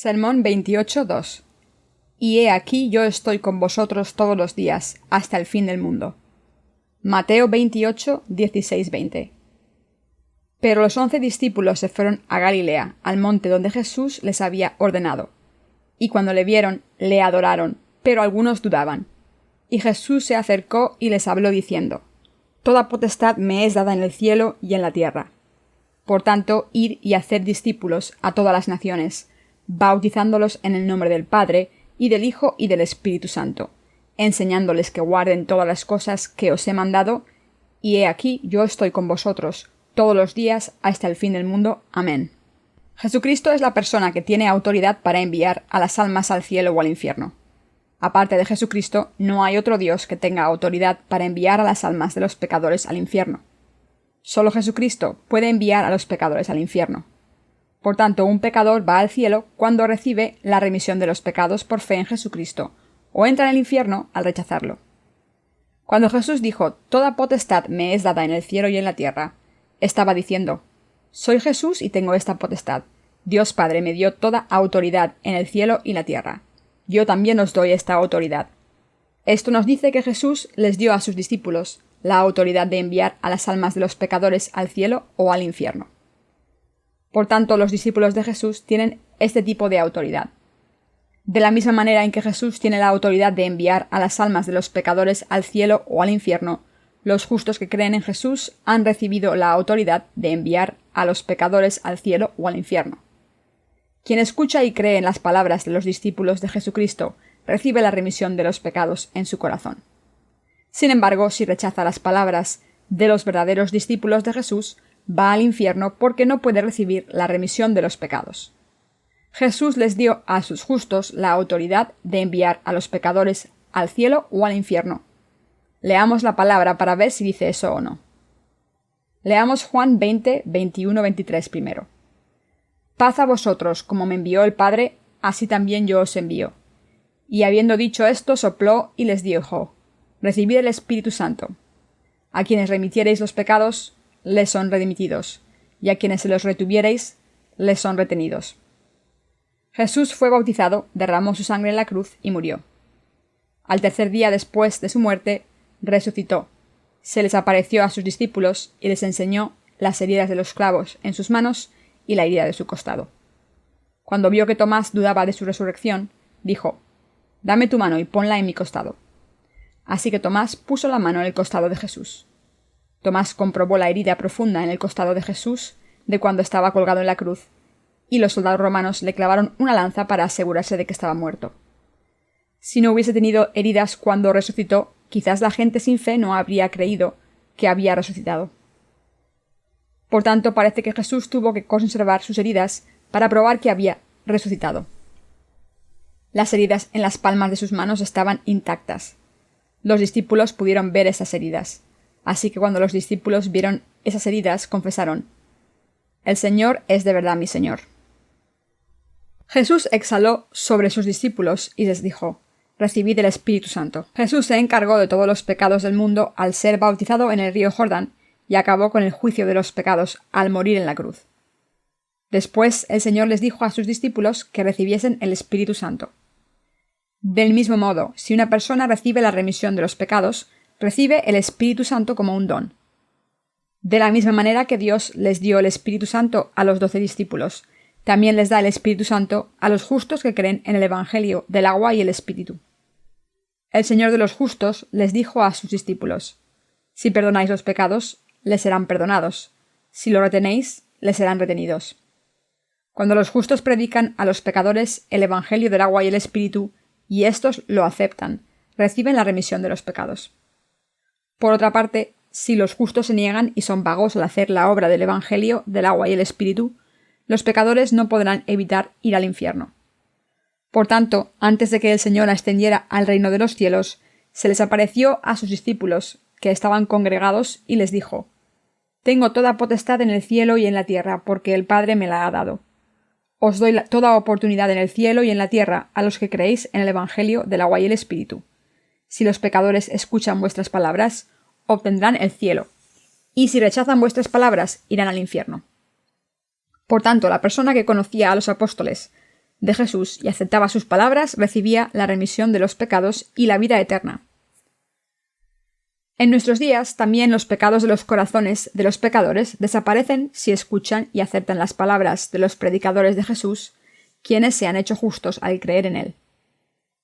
Sermón 28:2. Y he aquí yo estoy con vosotros todos los días, hasta el fin del mundo. Mateo 28:16-20. Pero los 11 discípulos se fueron a Galilea, al monte donde Jesús les había ordenado. Y cuando le vieron, le adoraron, pero algunos dudaban. Y Jesús se acercó y les habló diciendo: Toda potestad me es dada en el cielo y en la tierra. Por tanto, id y haced discípulos a todas las naciones, bautizándolos en el nombre del Padre, y del Hijo y del Espíritu Santo, enseñándoles que guarden todas las cosas que os he mandado, y he aquí yo estoy con vosotros todos los días hasta el fin del mundo. Amén. Jesucristo es la persona que tiene autoridad para enviar a las almas al cielo o al infierno. Aparte de Jesucristo, no hay otro Dios que tenga autoridad para enviar a las almas de los pecadores al infierno. Solo Jesucristo puede enviar a los pecadores al infierno. Por tanto, un pecador va al cielo cuando recibe la remisión de los pecados por fe en Jesucristo, o entra en el infierno al rechazarlo. Cuando Jesús dijo: Toda potestad me es dada en el cielo y en la tierra, estaba diciendo: Soy Jesús y tengo esta potestad. Dios Padre me dio toda autoridad en el cielo y la tierra. Yo también os doy esta autoridad. Esto nos dice que Jesús les dio a sus discípulos la autoridad de enviar a las almas de los pecadores al cielo o al infierno. Por tanto, los discípulos de Jesús tienen este tipo de autoridad. De la misma manera en que Jesús tiene la autoridad de enviar a las almas de los pecadores al cielo o al infierno, los justos que creen en Jesús han recibido la autoridad de enviar a los pecadores al cielo o al infierno. Quien escucha y cree en las palabras de los discípulos de Jesucristo recibe la remisión de los pecados en su corazón. Sin embargo, si rechaza las palabras de los verdaderos discípulos de Jesús, va al infierno porque no puede recibir la remisión de los pecados. Jesús les dio a sus justos la autoridad de enviar a los pecadores al cielo o al infierno. Leamos la palabra para ver si dice eso o no. Leamos Juan 20, 21-23 primero. Paz a vosotros, como me envió el Padre, así también yo os envío. Y habiendo dicho esto, sopló y les dijo: Recibid el Espíritu Santo. A quienes remitiereis los pecados, les son remitidos, y a quienes se los retuviereis, les son retenidos. Jesús fue bautizado, derramó su sangre en la cruz y murió. Al tercer día después de su muerte, resucitó. Se les apareció a sus discípulos y les enseñó las heridas de los clavos en sus manos y la herida de su costado. Cuando vio que Tomás dudaba de su resurrección, dijo: Dame tu mano y ponla en mi costado. Así que Tomás puso la mano en el costado de Jesús. Tomás comprobó la herida profunda en el costado de Jesús de cuando estaba colgado en la cruz, y los soldados romanos le clavaron una lanza para asegurarse de que estaba muerto. Si no hubiese tenido heridas cuando resucitó, quizás la gente sin fe no habría creído que había resucitado. Por tanto, parece que Jesús tuvo que conservar sus heridas para probar que había resucitado. Las heridas en las palmas de sus manos estaban intactas. Los discípulos pudieron ver esas heridas. Así que cuando los discípulos vieron esas heridas, confesaron: El Señor es de verdad mi Señor. Jesús exhaló sobre sus discípulos y les dijo: Recibid el Espíritu Santo. Jesús se encargó de todos los pecados del mundo al ser bautizado en el río Jordán y acabó con el juicio de los pecados al morir en la cruz. Después el Señor les dijo a sus discípulos que recibiesen el Espíritu Santo. Del mismo modo, si una persona recibe la remisión de los pecados, recibe el Espíritu Santo como un don. De la misma manera que Dios les dio el Espíritu Santo a los 12 discípulos, también les da el Espíritu Santo a los justos que creen en el Evangelio del agua y el Espíritu. El Señor de los justos les dijo a sus discípulos: Si perdonáis los pecados, les serán perdonados; si lo retenéis, les serán retenidos. Cuando los justos predican a los pecadores el Evangelio del agua y el Espíritu, y éstos lo aceptan, reciben la remisión de los pecados. Por otra parte, si los justos se niegan y son vagos al hacer la obra del Evangelio del agua y el Espíritu, los pecadores no podrán evitar ir al infierno. Por tanto, antes de que el Señor ascendiera al reino de los cielos, se les apareció a sus discípulos, que estaban congregados, y les dijo: Tengo toda potestad en el cielo y en la tierra, porque el Padre me la ha dado. Os doy toda oportunidad en el cielo y en la tierra a los que creéis en el Evangelio del agua y el Espíritu. Si los pecadores escuchan vuestras palabras, obtendrán el cielo, y si rechazan vuestras palabras, irán al infierno. Por tanto, la persona que conocía a los apóstoles, de Jesús y aceptaba sus palabras, recibía la remisión de los pecados y la vida eterna. En nuestros días, también los pecados de los corazones de los pecadores desaparecen si escuchan y aceptan las palabras de los predicadores de Jesús, quienes se han hecho justos al creer en él.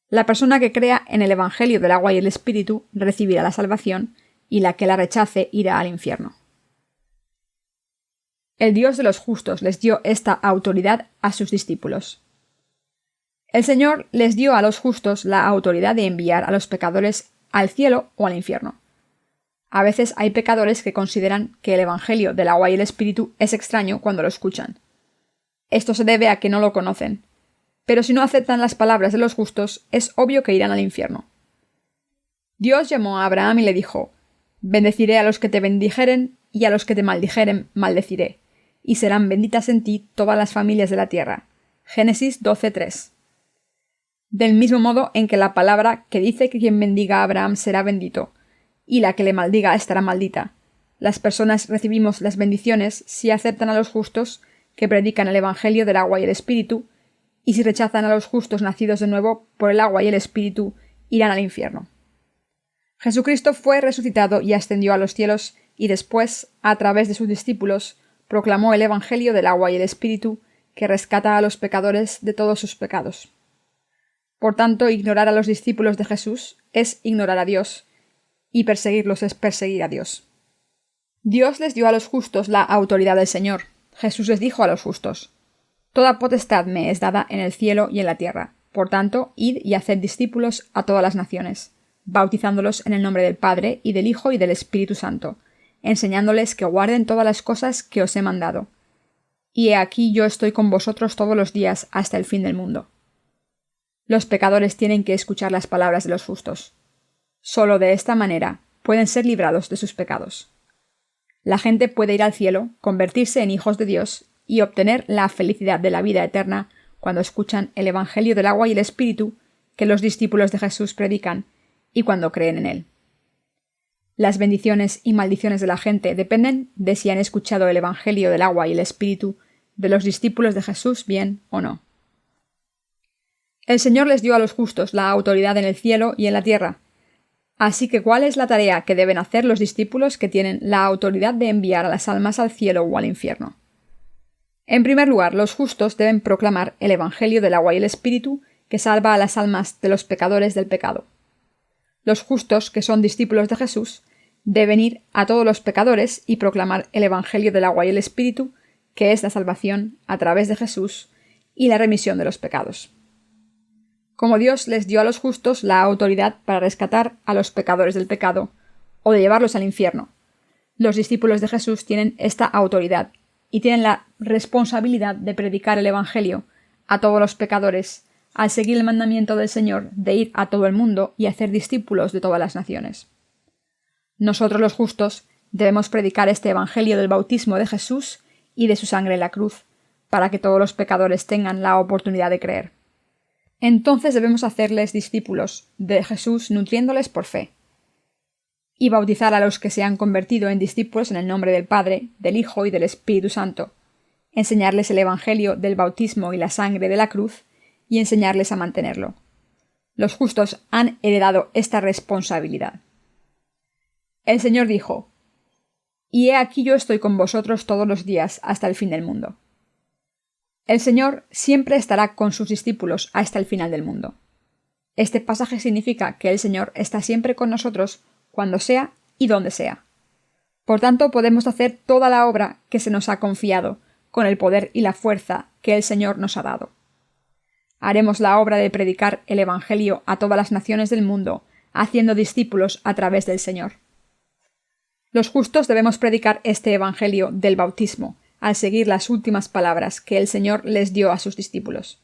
La persona que crea en el Evangelio del agua y el Espíritu recibirá la salvación, y la que la rechace irá al infierno. El Dios de los justos les dio esta autoridad a sus discípulos. El Señor les dio a los justos la autoridad de enviar a los pecadores al cielo o al infierno. A veces hay pecadores que consideran que el Evangelio del agua y el Espíritu es extraño cuando lo escuchan. Esto se debe a que no lo conocen, pero si no aceptan las palabras de los justos, es obvio que irán al infierno. Dios llamó a Abraham y le dijo: «Bendeciré a los que te bendijeren, y a los que te maldijeren maldeciré, y serán benditas en ti todas las familias de la tierra». Génesis 12:3. Del mismo modo en que la palabra que dice que quien bendiga a Abraham será bendito, y la que le maldiga estará maldita. Las personas recibimos las bendiciones si aceptan a los justos que predican el Evangelio del agua y el Espíritu, y si rechazan a los justos nacidos de nuevo por el agua y el Espíritu, irán al infierno. Jesucristo fue resucitado y ascendió a los cielos, y después, a través de sus discípulos, proclamó el Evangelio del agua y el Espíritu, que rescata a los pecadores de todos sus pecados. Por tanto, ignorar a los discípulos de Jesús es ignorar a Dios, y perseguirlos es perseguir a Dios. Dios les dio a los justos la autoridad del Señor. Jesús les dijo a los justos: «Toda potestad me es dada en el cielo y en la tierra. Por tanto, id y haced discípulos a todas las naciones, bautizándolos en el nombre del Padre, y del Hijo, y del Espíritu Santo, enseñándoles que guarden todas las cosas que os he mandado. Y he aquí yo estoy con vosotros todos los días hasta el fin del mundo». Los pecadores tienen que escuchar las palabras de los justos. Solo de esta manera pueden ser librados de sus pecados. La gente puede ir al cielo, convertirse en hijos de Dios y obtener la felicidad de la vida eterna cuando escuchan el Evangelio del agua y el Espíritu que los discípulos de Jesús predican y cuando creen en él. Las bendiciones y maldiciones de la gente dependen de si han escuchado el Evangelio del agua y el Espíritu de los discípulos de Jesús bien o no. El Señor les dio a los justos la autoridad en el cielo y en la tierra. Así que, ¿cuál es la tarea que deben hacer los discípulos que tienen la autoridad de enviar a las almas al cielo o al infierno? En primer lugar, los justos deben proclamar el Evangelio del agua y el Espíritu que salva a las almas de los pecadores del pecado. Los justos, que son discípulos de Jesús, deben ir a todos los pecadores y proclamar el Evangelio del agua y el Espíritu, que es la salvación a través de Jesús y la remisión de los pecados. Como Dios les dio a los justos la autoridad para rescatar a los pecadores del pecado o de llevarlos al infierno, los discípulos de Jesús tienen esta autoridad y tienen la responsabilidad de predicar el Evangelio a todos los pecadores al seguir el mandamiento del Señor de ir a todo el mundo y hacer discípulos de todas las naciones. Nosotros los justos debemos predicar este Evangelio del bautismo de Jesús y de su sangre en la cruz, para que todos los pecadores tengan la oportunidad de creer. Entonces debemos hacerles discípulos de Jesús nutriéndoles por fe, y bautizar a los que se han convertido en discípulos en el nombre del Padre, del Hijo y del Espíritu Santo, enseñarles el Evangelio del bautismo y la sangre de la cruz, y enseñarles a mantenerlo. Los justos han heredado esta responsabilidad. El Señor dijo: «Y he aquí yo estoy con vosotros todos los días hasta el fin del mundo». El Señor siempre estará con sus discípulos hasta el final del mundo. Este pasaje significa que el Señor está siempre con nosotros cuando sea y donde sea. Por tanto, podemos hacer toda la obra que se nos ha confiado con el poder y la fuerza que el Señor nos ha dado. Haremos la obra de predicar el Evangelio a todas las naciones del mundo, haciendo discípulos a través del Señor. Los justos debemos predicar este Evangelio del bautismo, al seguir las últimas palabras que el Señor les dio a sus discípulos.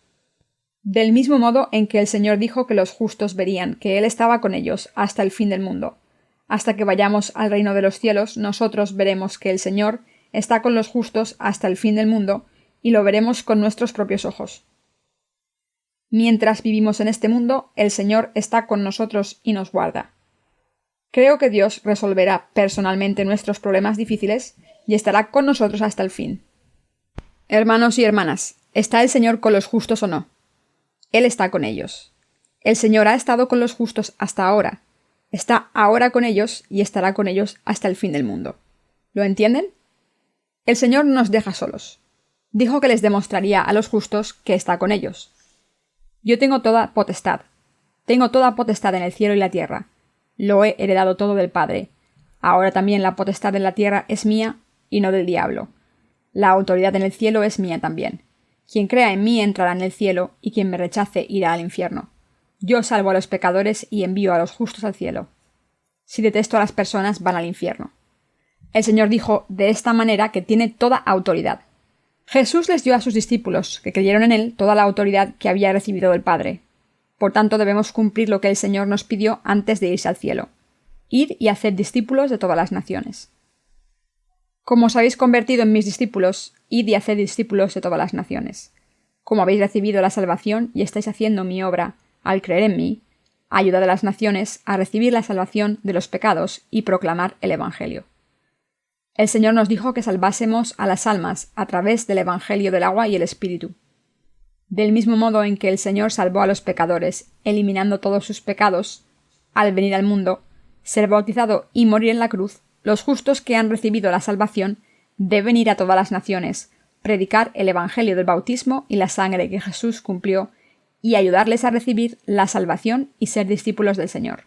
Del mismo modo en que el Señor dijo que los justos verían que Él estaba con ellos hasta el fin del mundo. Hasta que vayamos al reino de los cielos, nosotros veremos que el Señor está con los justos hasta el fin del mundo, y lo veremos con nuestros propios ojos. Mientras vivimos en este mundo, el Señor está con nosotros y nos guarda. Creo que Dios resolverá personalmente nuestros problemas difíciles y estará con nosotros hasta el fin. Hermanos y hermanas, ¿está el Señor con los justos o no? Él está con ellos. El Señor ha estado con los justos hasta ahora, está ahora con ellos y estará con ellos hasta el fin del mundo. ¿Lo entienden? El Señor no nos deja solos. Dijo que les demostraría a los justos que está con ellos. Yo tengo toda potestad. Tengo toda potestad en el cielo y la tierra. Lo he heredado todo del Padre. Ahora también la potestad en la tierra es mía y no del diablo. La autoridad en el cielo es mía también. Quien crea en mí entrará en el cielo, y quien me rechace irá al infierno. Yo salvo a los pecadores y envío a los justos al cielo. Si detesto a las personas, van al infierno. El Señor dijo de esta manera que tiene toda autoridad. Jesús les dio a sus discípulos, que creyeron en él, toda la autoridad que había recibido del Padre. Por tanto, debemos cumplir lo que el Señor nos pidió antes de irse al cielo. Id y haced discípulos de todas las naciones. Como os habéis convertido en mis discípulos, id y haced discípulos de todas las naciones. Como habéis recibido la salvación y estáis haciendo mi obra, al creer en mí, ayudad a las naciones a recibir la salvación de los pecados y proclamar el Evangelio. El Señor nos dijo que salvásemos a las almas a través del Evangelio del agua y el Espíritu. Del mismo modo en que el Señor salvó a los pecadores, eliminando todos sus pecados, al venir al mundo, ser bautizado y morir en la cruz, los justos que han recibido la salvación deben ir a todas las naciones, predicar el Evangelio del bautismo y la sangre que Jesús cumplió, y ayudarles a recibir la salvación y ser discípulos del Señor.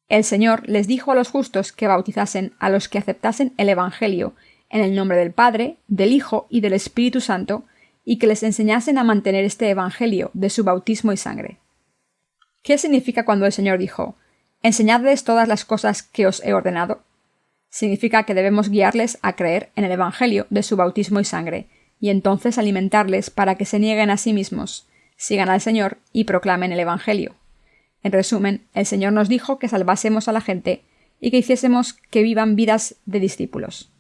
El Señor les dijo a los justos que bautizasen a los que aceptasen el Evangelio en el nombre del Padre, del Hijo y del Espíritu Santo, y que les enseñasen a mantener este Evangelio de su bautismo y sangre. ¿Qué significa cuando el Señor dijo: «Enseñadles todas las cosas que os he ordenado»? Significa que debemos guiarles a creer en el Evangelio de su bautismo y sangre, y entonces alimentarles para que se nieguen a sí mismos, sigan al Señor y proclamen el Evangelio. En resumen, el Señor nos dijo que salvásemos a la gente y que hiciésemos que vivan vidas de discípulos.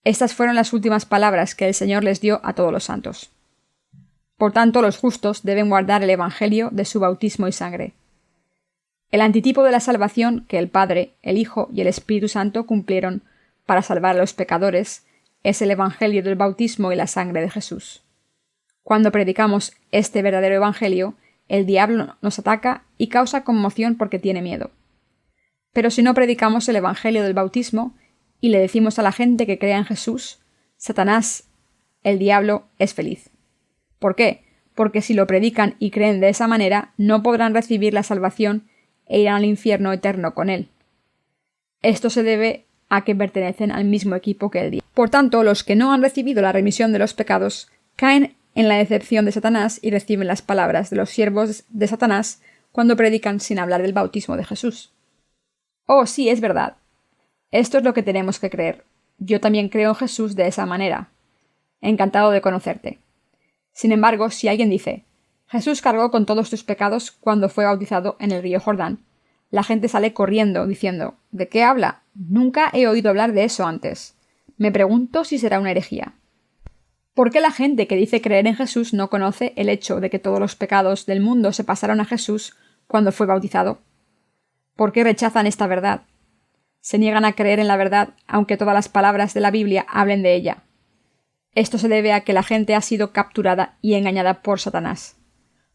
Estas fueron las últimas palabras que el Señor les dio a todos los santos. Por tanto, los justos deben guardar el Evangelio de su bautismo y sangre. El antitipo de la salvación que el Padre, el Hijo y el Espíritu Santo cumplieron para salvar a los pecadores es el Evangelio del bautismo y la sangre de Jesús. Cuando predicamos este verdadero Evangelio, el diablo nos ataca y causa conmoción porque tiene miedo. Pero si no predicamos el Evangelio del bautismo y le decimos a la gente que crea en Jesús, Satanás, el diablo, es feliz. ¿Por qué? Porque si lo predican y creen de esa manera, no podrán recibir la salvación e irán al infierno eterno con él. Esto se debe a que pertenecen al mismo equipo que el diablo. Por tanto, los que no han recibido la remisión de los pecados caen en la decepción de Satanás y reciben las palabras de los siervos de Satanás cuando predican sin hablar del bautismo de Jesús. Oh, sí, es verdad. Esto es lo que tenemos que creer. Yo también creo en Jesús de esa manera. Encantado de conocerte. Sin embargo, si alguien dice: Jesús cargó con todos tus pecados cuando fue bautizado en el río Jordán, la gente sale corriendo diciendo: ¿de qué habla? Nunca he oído hablar de eso antes. Me pregunto si será una herejía. ¿Por qué la gente que dice creer en Jesús no conoce el hecho de que todos los pecados del mundo se pasaron a Jesús cuando fue bautizado? ¿Por qué rechazan esta verdad? Se niegan a creer en la verdad, aunque todas las palabras de la Biblia hablen de ella. Esto se debe a que la gente ha sido capturada y engañada por Satanás.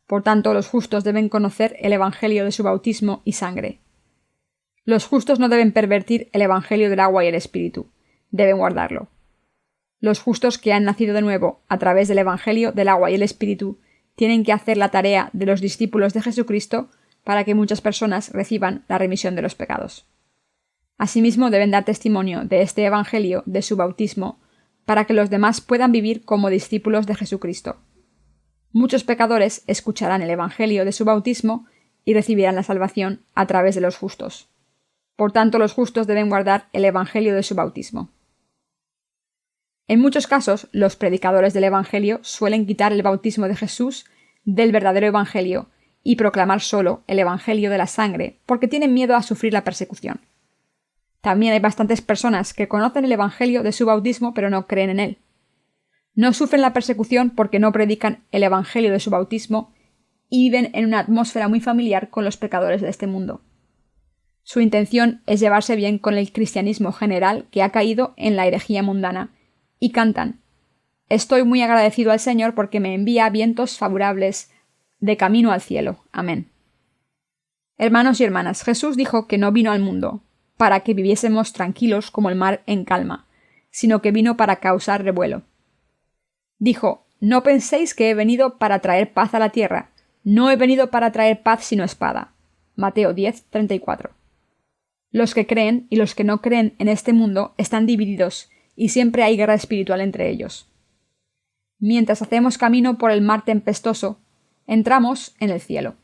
Por tanto, los justos deben conocer el Evangelio de su bautismo y sangre. Los justos no deben pervertir el Evangelio del agua y el Espíritu. Deben guardarlo. Los justos que han nacido de nuevo a través del Evangelio del agua y el Espíritu tienen que hacer la tarea de los discípulos de Jesucristo para que muchas personas reciban la remisión de los pecados. Asimismo, deben dar testimonio de este Evangelio de su bautismo para que los demás puedan vivir como discípulos de Jesucristo. Muchos pecadores escucharán el Evangelio de su bautismo y recibirán la salvación a través de los justos. Por tanto, los justos deben guardar el Evangelio de su bautismo. En muchos casos, los predicadores del Evangelio suelen quitar el bautismo de Jesús del verdadero Evangelio y proclamar solo el Evangelio de la sangre porque tienen miedo a sufrir la persecución. También hay bastantes personas que conocen el Evangelio de su bautismo pero no creen en él. No sufren la persecución porque no predican el Evangelio de su bautismo y viven en una atmósfera muy familiar con los pecadores de este mundo. Su intención es llevarse bien con el cristianismo general que ha caído en la herejía mundana y cantan: «Estoy muy agradecido al Señor porque me envía vientos favorables de camino al cielo. Amén. Hermanos y hermanas, Jesús dijo que no vino al mundo para que viviésemos tranquilos como el mar en calma, sino que vino para causar revuelo. Dijo: no penséis que he venido para traer paz a la tierra. No he venido para traer paz sino espada. Mateo 10:34. Los que creen y los que no creen en este mundo están divididos, y siempre hay guerra espiritual entre ellos. Mientras hacemos camino por el mar tempestuoso, entramos en el cielo.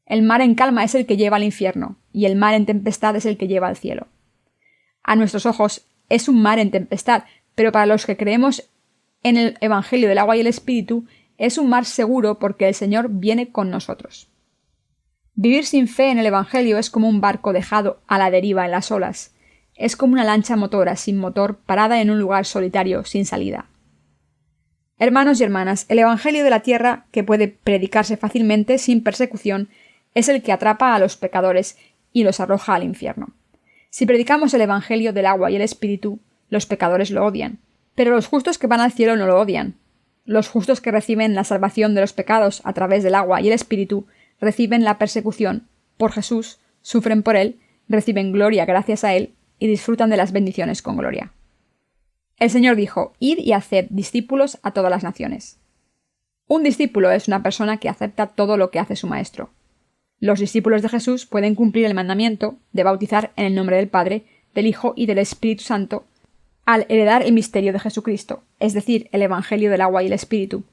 El mar en calma es el que lleva al infierno, y el mar en tempestad es el que lleva al cielo. A nuestros ojos es un mar en tempestad, pero para los que creemos en el Evangelio del agua y el Espíritu, es un mar seguro porque el Señor viene con nosotros. Vivir sin fe en el Evangelio es como un barco dejado a la deriva en las olas. Es como una lancha motora sin motor parada en un lugar solitario sin salida. Hermanos y hermanas, el Evangelio de la tierra, que puede predicarse fácilmente sin persecución, es el que atrapa a los pecadores y los arroja al infierno. Si predicamos el Evangelio del agua y el Espíritu, los pecadores lo odian, pero los justos que van al cielo no lo odian. Los justos que reciben la salvación de los pecados a través del agua y el Espíritu reciben la persecución por Jesús, sufren por Él, reciben gloria gracias a Él y disfrutan de las bendiciones con gloria. El Señor dijo: id y haced discípulos a todas las naciones. Un discípulo es una persona que acepta todo lo que hace su maestro. Los discípulos de Jesús pueden cumplir el mandamiento de bautizar en el nombre del Padre, del Hijo y del Espíritu Santo al heredar el misterio de Jesucristo, es decir, el Evangelio del agua y el Espíritu.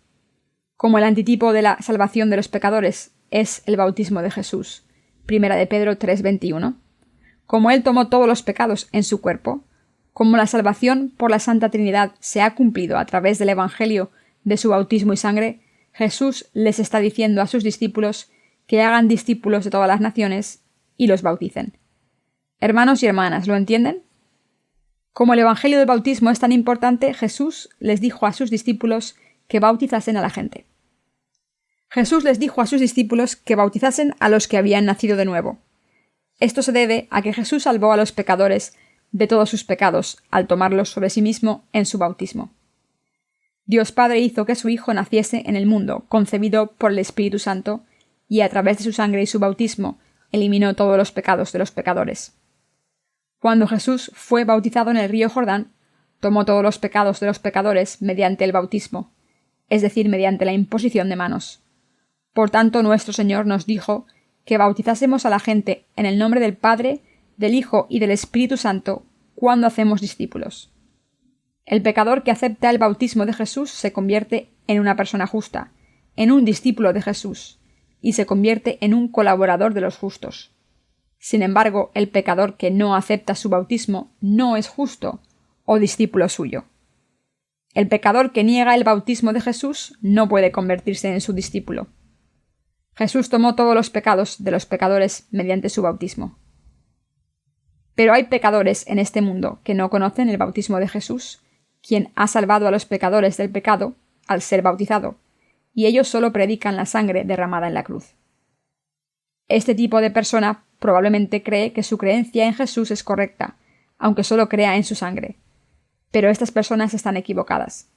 Como el antitipo de la salvación de los pecadores es el bautismo de Jesús, 1 de Pedro 3:21. Como Él tomó todos los pecados en su cuerpo, como la salvación por la Santa Trinidad se ha cumplido a través del Evangelio de su bautismo y sangre, Jesús les está diciendo a sus discípulos que hagan discípulos de todas las naciones y los bauticen. Hermanos y hermanas, ¿lo entienden? Como el Evangelio del bautismo es tan importante, Jesús les dijo a sus discípulos que bautizasen a la gente. Jesús les dijo a sus discípulos que bautizasen a los que habían nacido de nuevo. Esto se debe a que Jesús salvó a los pecadores de todos sus pecados al tomarlos sobre sí mismo en su bautismo. Dios Padre hizo que su Hijo naciese en el mundo, concebido por el Espíritu Santo, y a través de su sangre y su bautismo eliminó todos los pecados de los pecadores. Cuando Jesús fue bautizado en el río Jordán, tomó todos los pecados de los pecadores mediante el bautismo, es decir, mediante la imposición de manos. Por tanto, nuestro Señor nos dijo que bautizásemos a la gente en el nombre del Padre, del Hijo y del Espíritu Santo cuando hacemos discípulos. El pecador que acepta el bautismo de Jesús se convierte en una persona justa, en un discípulo de Jesús, y se convierte en un colaborador de los justos. Sin embargo, el pecador que no acepta su bautismo no es justo o discípulo suyo. El pecador que niega el bautismo de Jesús no puede convertirse en su discípulo. Jesús tomó todos los pecados de los pecadores mediante su bautismo. Pero hay pecadores en este mundo que no conocen el bautismo de Jesús, quien ha salvado a los pecadores del pecado al ser bautizado, y ellos solo predican la sangre derramada en la cruz. Este tipo de persona probablemente cree que su creencia en Jesús es correcta, aunque solo crea en su sangre. Pero estas personas están equivocadas.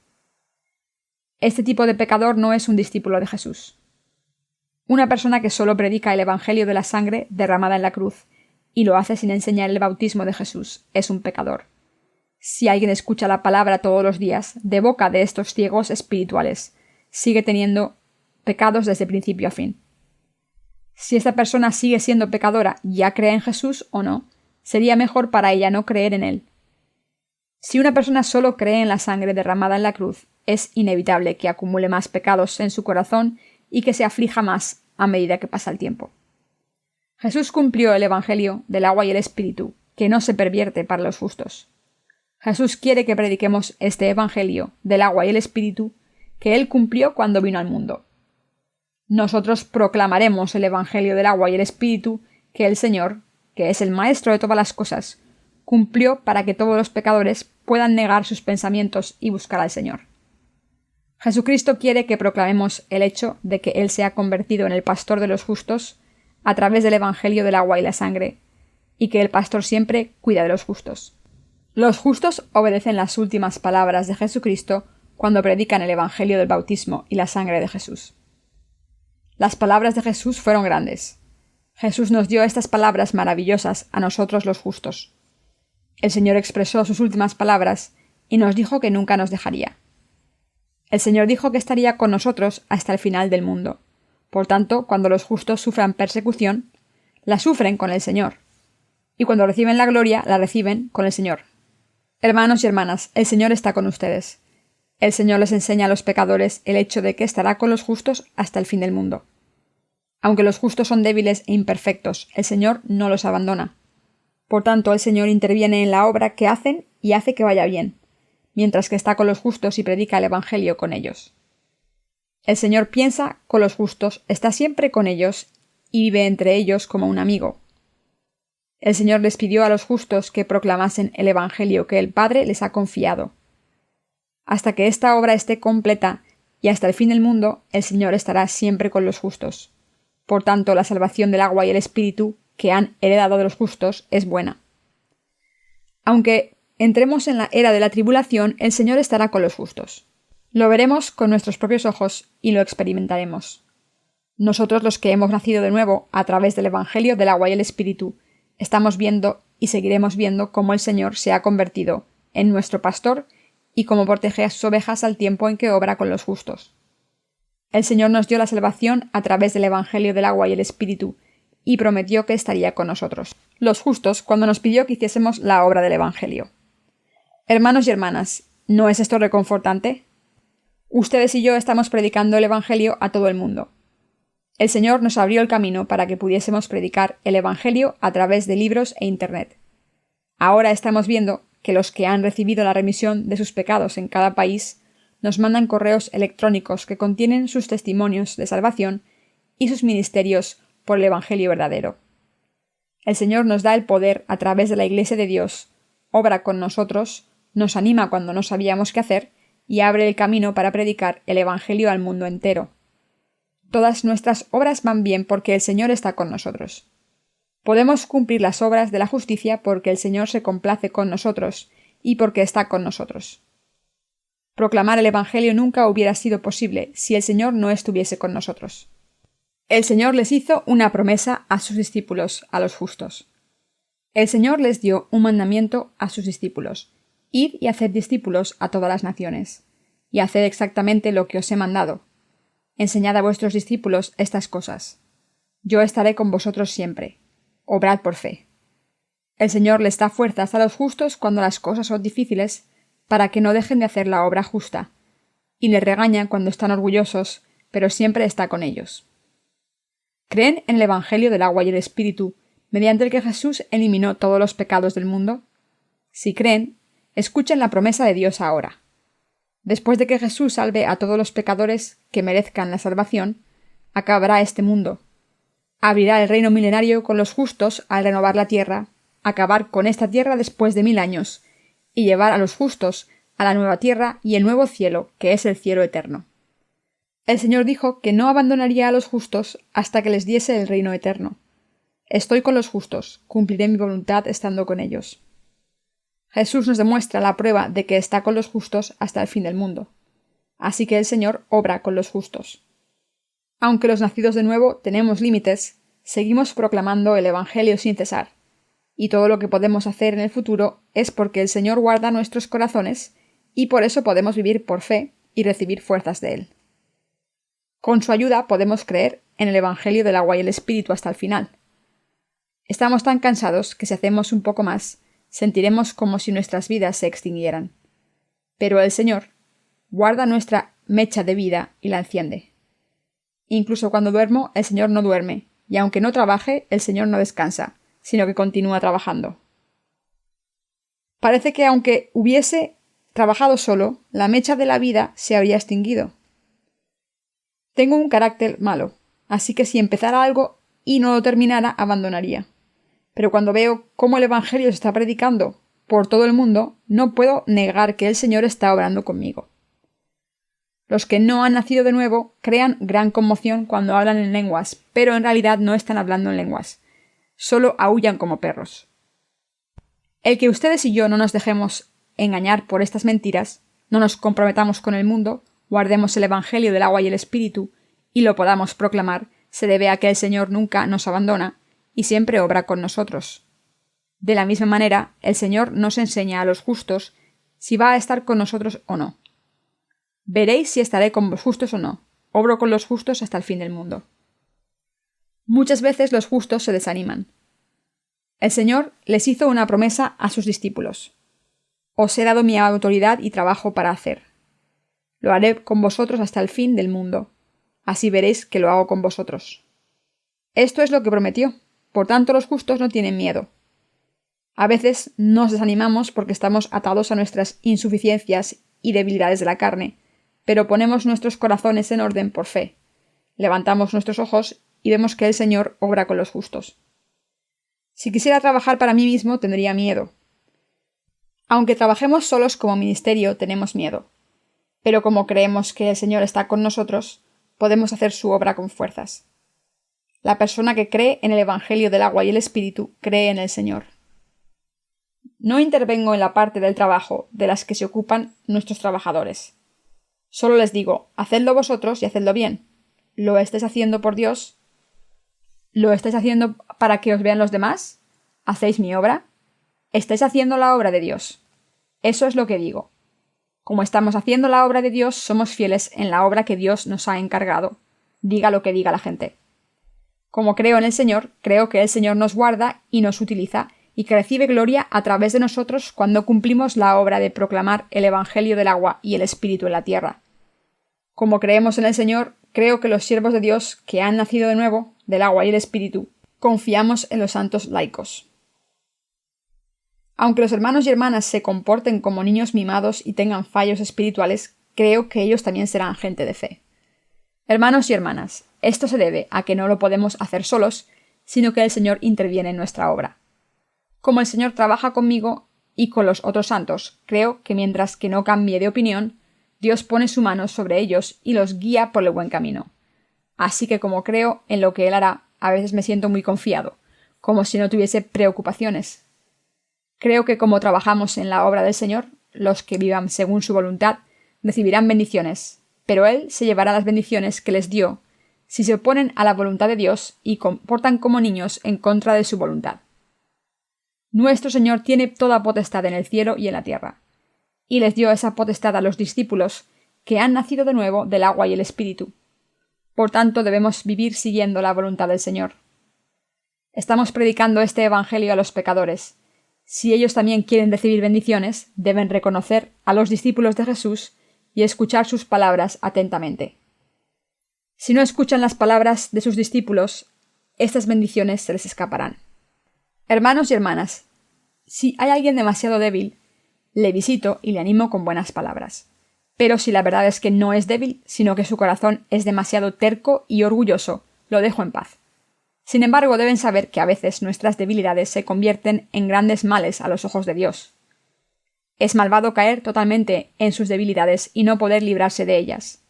Este tipo de pecador no es un discípulo de Jesús. Una persona que solo predica el Evangelio de la sangre derramada en la cruz y lo hace sin enseñar el bautismo de Jesús es un pecador. Si alguien escucha la palabra todos los días de boca de estos ciegos espirituales, sigue teniendo pecados desde principio a fin. Si esta persona sigue siendo pecadora, ya cree en Jesús o no, sería mejor para ella no creer en él. Si una persona solo cree en la sangre derramada en la cruz, es inevitable que acumule más pecados en su corazón y que se aflija más a medida que pasa el tiempo. Jesús cumplió el Evangelio del agua y el Espíritu, que no se pervierte para los justos. Jesús quiere que prediquemos este Evangelio del agua y el Espíritu que Él cumplió cuando vino al mundo. Nosotros proclamaremos el Evangelio del agua y el Espíritu que el Señor, que es el Maestro de todas las cosas, cumplió para que todos los pecadores puedan negar sus pensamientos y buscar al Señor. Jesucristo quiere que proclamemos el hecho de que Él se ha convertido en el pastor de los justos a través del Evangelio del agua y la sangre, y que el pastor siempre cuida de los justos. Los justos obedecen las últimas palabras de Jesucristo cuando predican el Evangelio del bautismo y la sangre de Jesús. Las palabras de Jesús fueron grandes. Jesús nos dio estas palabras maravillosas a nosotros los justos. El Señor expresó sus últimas palabras y nos dijo que nunca nos dejaría. El Señor dijo que estaría con nosotros hasta el final del mundo. Por tanto, cuando los justos sufran persecución, la sufren con el Señor. Y cuando reciben la gloria, la reciben con el Señor. Hermanos y hermanas, el Señor está con ustedes. El Señor les enseña a los pecadores el hecho de que estará con los justos hasta el fin del mundo. Aunque los justos son débiles e imperfectos, el Señor no los abandona. Por tanto, el Señor interviene en la obra que hacen y hace que vaya bien, mientras que está con los justos y predica el Evangelio con ellos. El Señor piensa con los justos, está siempre con ellos y vive entre ellos como un amigo. El Señor les pidió a los justos que proclamasen el Evangelio que el Padre les ha confiado. Hasta que esta obra esté completa y hasta el fin del mundo, el Señor estará siempre con los justos. Por tanto, la salvación del agua y el Espíritu que han heredado de los justos es buena. Aunque entremos en la era de la tribulación, el Señor estará con los justos. Lo veremos con nuestros propios ojos y lo experimentaremos. Nosotros, los que hemos nacido de nuevo a través del Evangelio del agua y el Espíritu, estamos viendo y seguiremos viendo cómo el Señor se ha convertido en nuestro pastor y cómo protege a sus ovejas al tiempo en que obra con los justos. El Señor nos dio la salvación a través del Evangelio del agua y el Espíritu, y prometió que estaría con nosotros, los justos, cuando nos pidió que hiciésemos la obra del Evangelio. Hermanos y hermanas, ¿no es esto reconfortante? Ustedes y yo estamos predicando el Evangelio a todo el mundo. El Señor nos abrió el camino para que pudiésemos predicar el Evangelio a través de libros e Internet. Ahora estamos viendo que los que han recibido la remisión de sus pecados en cada país nos mandan correos electrónicos que contienen sus testimonios de salvación y sus ministerios por el Evangelio verdadero. El Señor nos da el poder a través de la Iglesia de Dios, obra con nosotros, nos anima cuando no sabíamos qué hacer y abre el camino para predicar el Evangelio al mundo entero. Todas nuestras obras van bien porque el Señor está con nosotros. Podemos cumplir las obras de la justicia porque el Señor se complace con nosotros y porque está con nosotros. Proclamar el Evangelio nunca hubiera sido posible si el Señor no estuviese con nosotros. El Señor les hizo una promesa a sus discípulos, a los justos. El Señor les dio un mandamiento a sus discípulos: id y haced discípulos a todas las naciones, y haced exactamente lo que os he mandado. Enseñad a vuestros discípulos estas cosas. Yo estaré con vosotros siempre. Obrad por fe. El Señor les da fuerzas a los justos cuando las cosas son difíciles, para que no dejen de hacer la obra justa, y les regaña cuando están orgullosos, pero siempre está con ellos. ¿Creen en el Evangelio del agua y el Espíritu, mediante el que Jesús eliminó todos los pecados del mundo? Si creen, escuchen la promesa de Dios ahora. Después de que Jesús salve a todos los pecadores que merezcan la salvación, acabará este mundo. Abrirá el reino milenario con los justos al renovar la tierra, acabar con esta tierra después de 1000 años, y llevar a los justos a la nueva tierra y el nuevo cielo, que es el cielo eterno. El Señor dijo que no abandonaría a los justos hasta que les diese el reino eterno. Estoy con los justos, cumpliré mi voluntad estando con ellos. Jesús nos demuestra la prueba de que está con los justos hasta el fin del mundo. Así que el Señor obra con los justos. Aunque los nacidos de nuevo tenemos límites, seguimos proclamando el Evangelio sin cesar. Y todo lo que podemos hacer en el futuro es porque el Señor guarda nuestros corazones y por eso podemos vivir por fe y recibir fuerzas de Él. Con su ayuda podemos creer en el Evangelio del agua y el Espíritu hasta el final. Estamos tan cansados que si hacemos un poco más, sentiremos como si nuestras vidas se extinguieran. Pero el Señor guarda nuestra mecha de vida y la enciende. Incluso cuando duermo, el Señor no duerme, y aunque no trabaje, el Señor no descansa, sino que continúa trabajando. Parece que aunque hubiese trabajado solo, la mecha de la vida se habría extinguido. Tengo un carácter malo, así que si empezara algo y no lo terminara, abandonaría. Pero cuando veo cómo el Evangelio se está predicando por todo el mundo, no puedo negar que el Señor está obrando conmigo. Los que no han nacido de nuevo crean gran conmoción cuando hablan en lenguas, pero en realidad no están hablando en lenguas. Solo aúllan como perros. El que ustedes y yo no nos dejemos engañar por estas mentiras, no nos comprometamos con el mundo, guardemos el Evangelio del agua y el Espíritu, y lo podamos proclamar, se debe a que el Señor nunca nos abandona y siempre obra con nosotros. De la misma manera, el Señor nos enseña a los justos si va a estar con nosotros o no. Veréis si estaré con los justos o no. Obro con los justos hasta el fin del mundo. Muchas veces los justos se desaniman. El Señor les hizo una promesa a sus discípulos. Os he dado mi autoridad y trabajo para hacer. Lo haré con vosotros hasta el fin del mundo. Así veréis que lo hago con vosotros. Esto es lo que prometió. Por tanto, los justos no tienen miedo. A veces nos desanimamos porque estamos atados a nuestras insuficiencias y debilidades de la carne, pero ponemos nuestros corazones en orden por fe. Levantamos nuestros ojos y vemos que el Señor obra con los justos. Si quisiera trabajar para mí mismo, tendría miedo. Aunque trabajemos solos como ministerio, tenemos miedo. Pero como creemos que el Señor está con nosotros, podemos hacer su obra con fuerzas. La persona que cree en el Evangelio del agua y el Espíritu cree en el Señor. No intervengo en la parte del trabajo de las que se ocupan nuestros trabajadores. Solo les digo, hacedlo vosotros y hacedlo bien. ¿Lo estáis haciendo por Dios? ¿Lo estáis haciendo para que os vean los demás? ¿Hacéis mi obra? Estáis haciendo la obra de Dios. Eso es lo que digo. Como estamos haciendo la obra de Dios, somos fieles en la obra que Dios nos ha encargado, diga lo que diga la gente. Como creo en el Señor, creo que el Señor nos guarda y nos utiliza, y que recibe gloria a través de nosotros cuando cumplimos la obra de proclamar el Evangelio del agua y el Espíritu en la tierra. Como creemos en el Señor, creo que los siervos de Dios que han nacido de nuevo, del agua y el Espíritu, confiamos en los santos laicos. Aunque los hermanos y hermanas se comporten como niños mimados y tengan fallos espirituales, creo que ellos también serán gente de fe. Hermanos y hermanas, esto se debe a que no lo podemos hacer solos, sino que el Señor interviene en nuestra obra. Como el Señor trabaja conmigo y con los otros santos, creo que mientras que no cambie de opinión, Dios pone su mano sobre ellos y los guía por el buen camino. Así que como creo en lo que Él hará, a veces me siento muy confiado, como si no tuviese preocupaciones. Creo que como trabajamos en la obra del Señor, los que vivan según su voluntad recibirán bendiciones, pero Él se llevará las bendiciones que les dio si se oponen a la voluntad de Dios y comportan como niños en contra de su voluntad. Nuestro Señor tiene toda potestad en el cielo y en la tierra, y les dio esa potestad a los discípulos que han nacido de nuevo del agua y el Espíritu. Por tanto, debemos vivir siguiendo la voluntad del Señor. Estamos predicando este Evangelio a los pecadores. Si ellos también quieren recibir bendiciones, deben reconocer a los discípulos de Jesús y escuchar sus palabras atentamente. Si no escuchan las palabras de sus discípulos, estas bendiciones se les escaparán. Hermanos y hermanas, si hay alguien demasiado débil, le visito y le animo con buenas palabras. Pero si la verdad es que no es débil, sino que su corazón es demasiado terco y orgulloso, lo dejo en paz. Sin embargo, deben saber que a veces nuestras debilidades se convierten en grandes males a los ojos de Dios. Es malvado caer totalmente en sus debilidades y no poder librarse de ellas.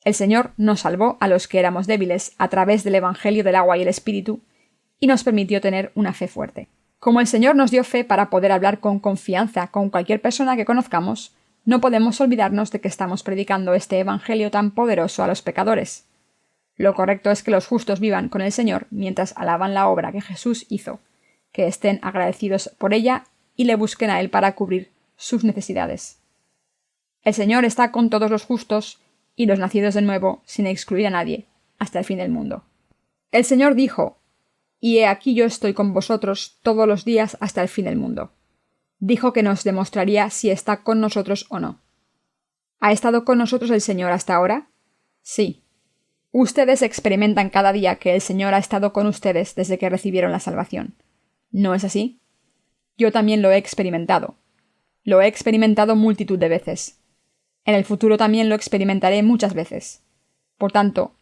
El Señor nos salvó a los que éramos débiles a través del Evangelio del agua y el Espíritu y nos permitió tener una fe fuerte. Como el Señor nos dio fe para poder hablar con confianza con cualquier persona que conozcamos, no podemos olvidarnos de que estamos predicando este Evangelio tan poderoso a los pecadores. Lo correcto es que los justos vivan con el Señor mientras alaban la obra que Jesús hizo, que estén agradecidos por ella y le busquen a Él para cubrir sus necesidades. El Señor está con todos los justos y los nacidos de nuevo, sin excluir a nadie, hasta el fin del mundo. El Señor dijo: «Y he aquí yo estoy con vosotros todos los días hasta el fin del mundo». Dijo que nos demostraría si está con nosotros o no. ¿Ha estado con nosotros el Señor hasta ahora? Sí. Ustedes experimentan cada día que el Señor ha estado con ustedes desde que recibieron la salvación. ¿No es así? Yo también lo he experimentado. Lo he experimentado multitud de veces. En el futuro también lo experimentaré muchas veces. Por tanto,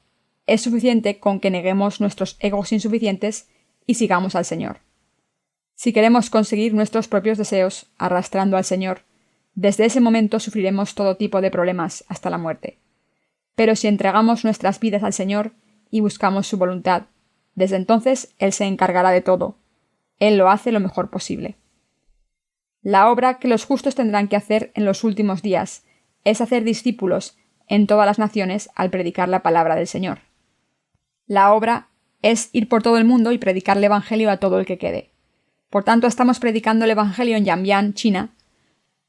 es suficiente con que neguemos nuestros egos insuficientes y sigamos al Señor. Si queremos conseguir nuestros propios deseos arrastrando al Señor, desde ese momento sufriremos todo tipo de problemas hasta la muerte. Pero si entregamos nuestras vidas al Señor y buscamos su voluntad, desde entonces Él se encargará de todo. Él lo hace lo mejor posible. La obra que los justos tendrán que hacer en los últimos días es hacer discípulos en todas las naciones al predicar la palabra del Señor. La obra es ir por todo el mundo y predicar el Evangelio a todo el que quede. Por tanto, estamos predicando el Evangelio en Yanbian, China.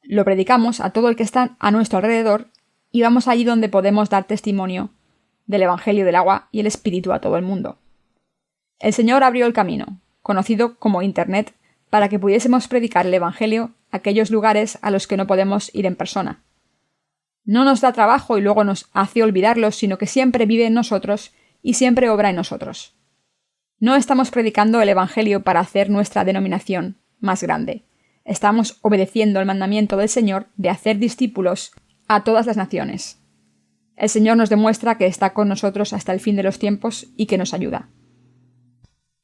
Lo predicamos a todo el que está a nuestro alrededor y vamos allí donde podemos dar testimonio del Evangelio del agua y el Espíritu a todo el mundo. El Señor abrió el camino, conocido como Internet, para que pudiésemos predicar el Evangelio a aquellos lugares a los que no podemos ir en persona. No nos da trabajo y luego nos hace olvidarlos, sino que siempre vive en nosotros y siempre obra en nosotros. No estamos predicando el Evangelio para hacer nuestra denominación más grande. Estamos obedeciendo el mandamiento del Señor de hacer discípulos a todas las naciones. El Señor nos demuestra que está con nosotros hasta el fin de los tiempos y que nos ayuda.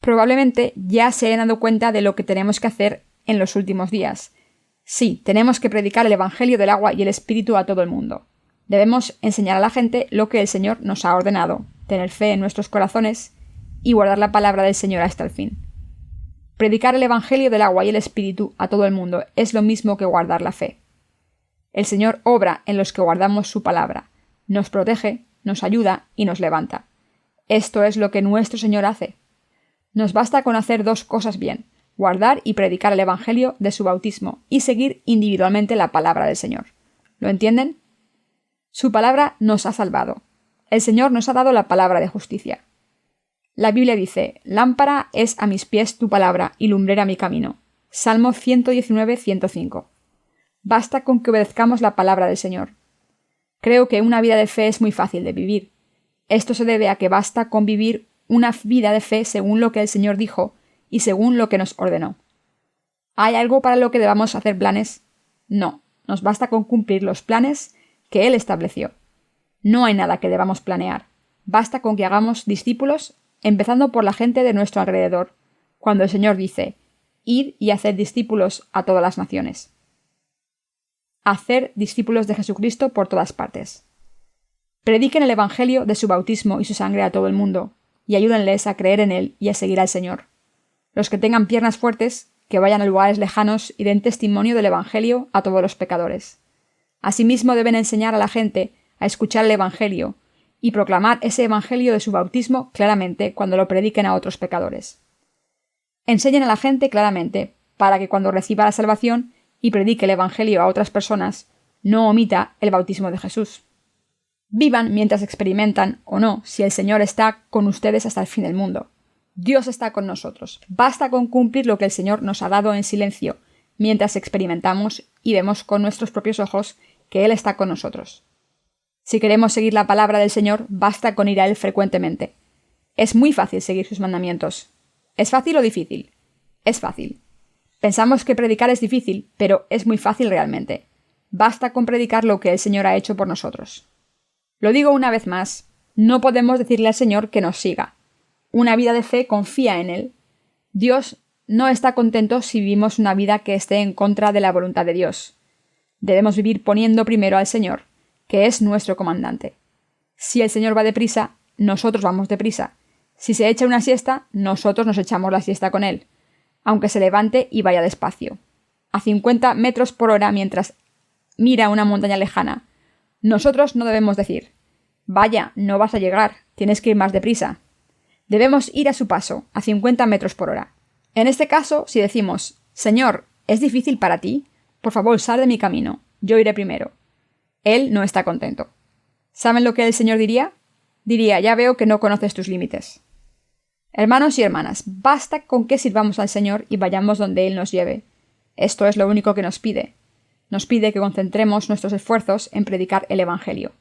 Probablemente ya se hayan dado cuenta de lo que tenemos que hacer en los últimos días. Sí, tenemos que predicar el Evangelio del agua y el Espíritu a todo el mundo. Debemos enseñar a la gente lo que el Señor nos ha ordenado, tener fe en nuestros corazones y guardar la palabra del Señor hasta el fin. Predicar el Evangelio del agua y el Espíritu a todo el mundo es lo mismo que guardar la fe. El Señor obra en los que guardamos su palabra, nos protege, nos ayuda y nos levanta. Esto es lo que nuestro Señor hace. Nos basta con hacer dos cosas bien: guardar y predicar el Evangelio de su bautismo y seguir individualmente la palabra del Señor. ¿Lo entienden? Su palabra nos ha salvado. El Señor nos ha dado la palabra de justicia. La Biblia dice: lámpara es a mis pies tu palabra y lumbrera mi camino. Salmo 119, 105. Basta con que obedezcamos la palabra del Señor. Creo que una vida de fe es muy fácil de vivir. Esto se debe a que basta con vivir una vida de fe según lo que el Señor dijo y según lo que nos ordenó. ¿Hay algo para lo que debamos hacer planes? No, nos basta con cumplir los planes que Él estableció. No hay nada que debamos planear. Basta con que hagamos discípulos, empezando por la gente de nuestro alrededor, cuando el Señor dice: id y haced discípulos a todas las naciones. Hacer discípulos de Jesucristo por todas partes. Prediquen el Evangelio de su bautismo y su sangre a todo el mundo, y ayúdenles a creer en Él y a seguir al Señor. Los que tengan piernas fuertes, que vayan a lugares lejanos y den testimonio del Evangelio a todos los pecadores. Asimismo deben enseñar a la gente a escuchar el Evangelio y proclamar ese Evangelio de su bautismo claramente cuando lo prediquen a otros pecadores. Enseñen a la gente claramente para que cuando reciba la salvación y predique el Evangelio a otras personas, no omita el bautismo de Jesús. Vivan mientras experimentan o no si el Señor está con ustedes hasta el fin del mundo. Dios está con nosotros. Basta con cumplir lo que el Señor nos ha dado en silencio, mientras experimentamos y vemos con nuestros propios ojos que Él está con nosotros. Si queremos seguir la palabra del Señor, basta con ir a Él frecuentemente. Es muy fácil seguir sus mandamientos. ¿Es fácil o difícil? Es fácil. Pensamos que predicar es difícil, pero es muy fácil realmente. Basta con predicar lo que el Señor ha hecho por nosotros. Lo digo una vez más, no podemos decirle al Señor que nos siga. Una vida de fe confía en Él. Dios no está contento si vivimos una vida que esté en contra de la voluntad de Dios. Debemos vivir poniendo primero al Señor, que es nuestro comandante. Si el Señor va deprisa, nosotros vamos deprisa. Si se echa una siesta, nosotros nos echamos la siesta con Él, aunque se levante y vaya despacio, a 50 metros por hora mientras mira una montaña lejana. Nosotros no debemos decir: vaya, no vas a llegar, tienes que ir más deprisa. Debemos ir a su paso, a 50 metros por hora. En este caso, si decimos: Señor, ¿es difícil para ti? Por favor, sal de mi camino, yo iré primero. Él no está contento. ¿Saben lo que el Señor diría? Diría: ya veo que no conoces tus límites. Hermanos y hermanas, basta con que sirvamos al Señor y vayamos donde Él nos lleve. Esto es lo único que nos pide. Nos pide que concentremos nuestros esfuerzos en predicar el Evangelio.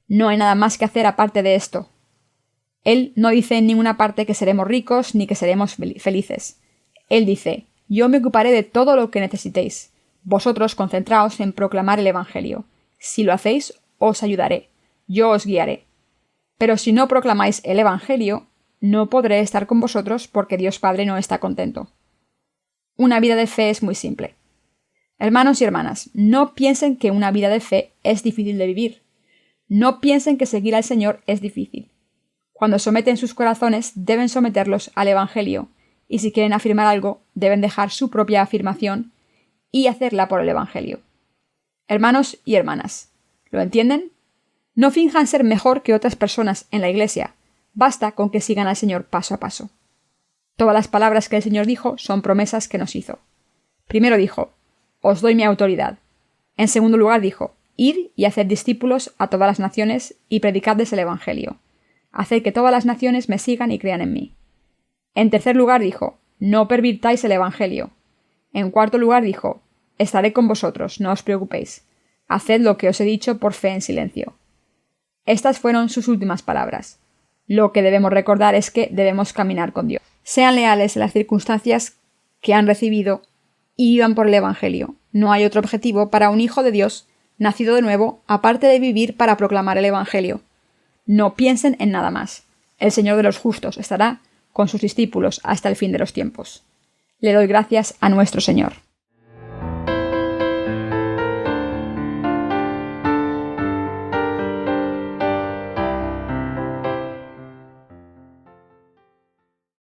No hay nada más que hacer aparte de esto. Él no dice en ninguna parte que seremos ricos ni que seremos felices. Él dice: yo me ocuparé de todo lo que necesitéis. Vosotros concentraos en proclamar el Evangelio. Si lo hacéis, os ayudaré. Yo os guiaré. Pero si no proclamáis el Evangelio, no podré estar con vosotros porque Dios Padre no está contento. Una vida de fe es muy simple. Hermanos y hermanas, no piensen que una vida de fe es difícil de vivir. No piensen que seguir al Señor es difícil. Cuando someten sus corazones, deben someterlos al Evangelio, y si quieren afirmar algo, deben dejar su propia afirmación y hacerla por el Evangelio. Hermanos y hermanas, ¿lo entienden? No finjan ser mejor que otras personas en la Iglesia. Basta con que sigan al Señor paso a paso. Todas las palabras que el Señor dijo son promesas que nos hizo. Primero dijo, os doy mi autoridad. En segundo lugar dijo, id y haced discípulos a todas las naciones y predicadles el Evangelio. Haced que todas las naciones me sigan y crean en mí. En tercer lugar dijo, no pervirtáis el Evangelio. En cuarto lugar dijo, estaré con vosotros, no os preocupéis. Haced lo que os he dicho por fe en silencio. Estas fueron sus últimas palabras. Lo que debemos recordar es que debemos caminar con Dios. Sean leales en las circunstancias que han recibido y vivan por el Evangelio. No hay otro objetivo para un hijo de Dios, nacido de nuevo, aparte de vivir para proclamar el Evangelio. No piensen en nada más. El Señor de los justos estará con sus discípulos hasta el fin de los tiempos. Le doy gracias a nuestro Señor.